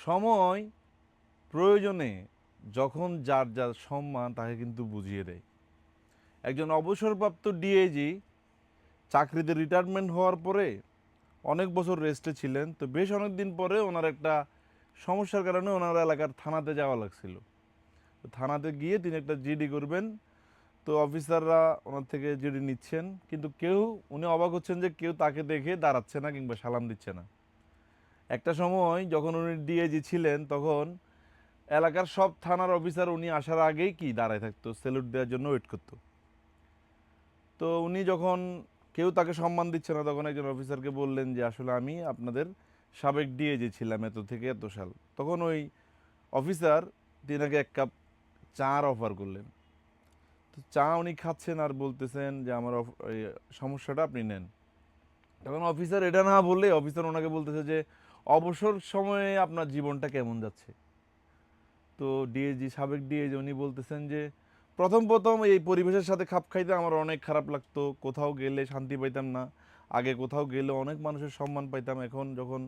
সময় প্রয়োজনে যখন যার যার সম্মান তাকে কিন্তু বুঝিয়ে দেয়। একজন অবসরপ্রাপ্ত ডিআইজি চাকরিতে রিটায়ারমেন্ট হওয়ার পরে অনেক বছর রেস্টে ছিলেন, তো বেশ অনেক দিন পরে ওনার একটা সমস্যার কারণে ওনার এলাকার থানাতে যাওয়া লাগছিল। তো থানাতে গিয়ে তিনি একটা জিডি করবেন। তো অফিসাররা ওনার থেকে জিডি নিচ্ছেন, কিন্তু উনি অবাক হচ্ছেন যে কেউ তাকে দেখে দাঁড়াচ্ছে না কিংবা সালাম দিচ্ছে না। একটা সময় যখন উনি ডিআইজি ছিলেন তখন এলাকার সব থানার অফিসার উনি আসার আগেই কি দাঁড়ায় থাকতো, স্যালুট দেওয়ার জন্য ওয়েট করতো। তো উনি যখন কেউ তাকে সম্মান দিচ্ছে না তখন একজন অফিসারকে বললেন যে আসলে আমি আপনাদের সাবেক ডিআইজি ছিলাম এত থেকে এত সাল। তখন ওই অফিসার তিনাকে এক কাপ চার অফার করলেন। তো চা উনি খাচ্ছেন আর বলতেছেন যে আমার এই সমস্যাটা আপনি নেন। তখন অফিসার এটা না বললে অফিসার ওনাকে বলতেছে যে অবসর সময়ে আপনার জীবনটা কেমন যাচ্ছে। তো ডিএজি সাবেক ডিএজি উনি বলতেছেন যে প্রথম প্রথম এই পরিবেশের সাথে খাপ খাইতে আমার অনেক খারাপ লাগতো, কোথাও গেলে শান্তি পাইতাম না। আগে কোথাও গেলে অনেক মানুষের সম্মান পাইতাম, এখন যখন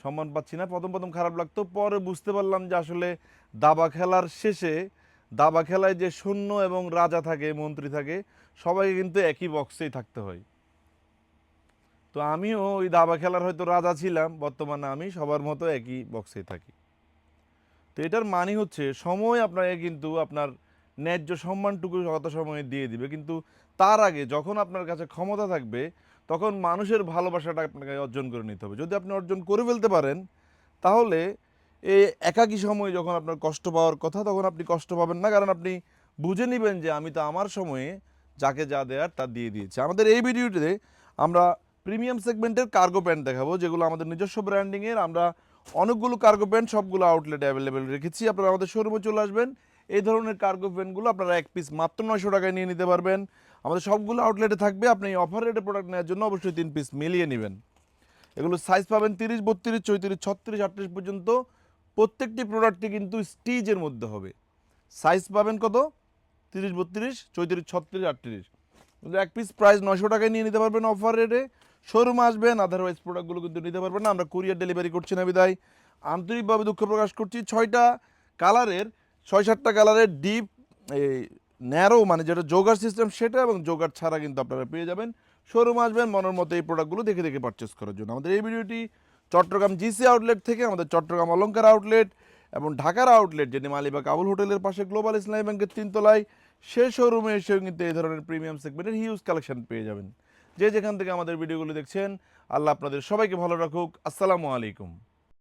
সম্মান পাচ্ছি না প্রথম প্রথম খারাপ লাগতো। পরে বুঝতে পারলাম যে আসলে দাবা খেলার শেষে, দাবা খেলায় যে সৈন্য এবং রাজা থাকে, মন্ত্রী থাকে, সবাইকে কিন্তু একই বক্সেই থাকতে হয়। তো আমিও ওই দাবা খেলার হয়তো রাজা ছিলাম, বর্তমানে আমি সবার মতো একই বক্সেই থাকি। তো এটার মানে হচ্ছে সময় আপনাকে কিন্তু আপনার ন্যায্য সম্মানটুকু যত সময়ে দিয়ে দিবে, কিন্তু তার আগে যখন আপনার কাছে ক্ষমতা থাকবে তখন মানুষের ভালোবাসাটা আপনাকে অর্জন করে নিতে হবে। যদি আপনি অর্জন করে ফেলতে পারেন তাহলে এই একাকী সময় যখন আপনার কষ্ট পাওয়ার কথা তখন আপনি কষ্ট পাবেন না, কারণ আপনি বুঝে নেবেন যে আমি তো আমার সময়ে যাকে যা দেওয়ার তা দিয়ে দিয়েছি। আমাদের এই ভিডিওটিতে আমরা প্রিমিয়াম সেগমেন্টের কার্গো প্যান্ট দেখাবো, যেগুলো আমাদের নিজস্ব ব্র্যান্ডিংয়ের। আমরা অনেকগুলো কার্গো প্যান্ট সবগুলো আউটলেটে অ্যাভেলেবেল রেখেছি, আপনারা আমাদের শোরুমে চলে আসবেন। এই ধরনের কার্গো প্যান্টগুলো আপনারা এক পিস মাত্র 900 টাকায় নিয়ে নিতে পারবেন। আমাদের সবগুলো আউটলেটে থাকবে। আপনি এই অফার রেটে প্রোডাক্ট নেওয়ার জন্য অবশ্যই 3 পিস মিলিয়ে নেবেন। এগুলো সাইজ পাবেন 30, 32, 34, 36, 38 পর্যন্ত। প্রত্যেকটি প্রোডাক্টই কিন্তু স্টিচের মধ্যে হবে। সাইজ পাবেন কত? 30, 32, 34, 36, 38। কিন্তু এক পিস প্রাইস 900 টাকায় নিয়ে নিতে পারবেন অফার রেটে। শোরুমে আসবেন, আদারওয়াইজ প্রোডাক্টগুলো কিন্তু নিতে পারবেন না। আমরা কুরিয়ার ডেলিভারি করছি না বিদায় আন্তরিকভাবে দুঃখ প্রকাশ করছি। 6টা কালারের, 6-7টা কালারের ডিপ এই ন্যারো মানে যেটা জোগার সিস্টেম সেটা, এবং জোগার ছাড়া কিন্তু আপনারা পেয়ে যাবেন। শোরুমে আসবেন মনের মতো এই প্রোডাক্টগুলো দেখে দেখে পারচেস করার জন্য। আমাদের এই ভিডিওটি চট্টগ্রাম জিসি আউটলেট থেকে, আমাদের চট্টগ্রাম অলংকার আউটলেট এবং ঢাকার আউটলেট যেটি মালিবাগ আবুল হোটেলের পাশে গ্লোবাল ইসলামী ব্যাংকের 3 তলায়, সে শোরুমে এসেও কিন্তু এই ধরনের প্রিমিয়াম সেগমেন্টের হিউজ কালেকশন পেয়ে যাবেন। যে যেখান থেকে আমাদের ভিডিওগুলো দেখছেন, আল্লাহ আপনাদের সবাইকে ভালো রাখুক। আসসালামু আলাইকুম।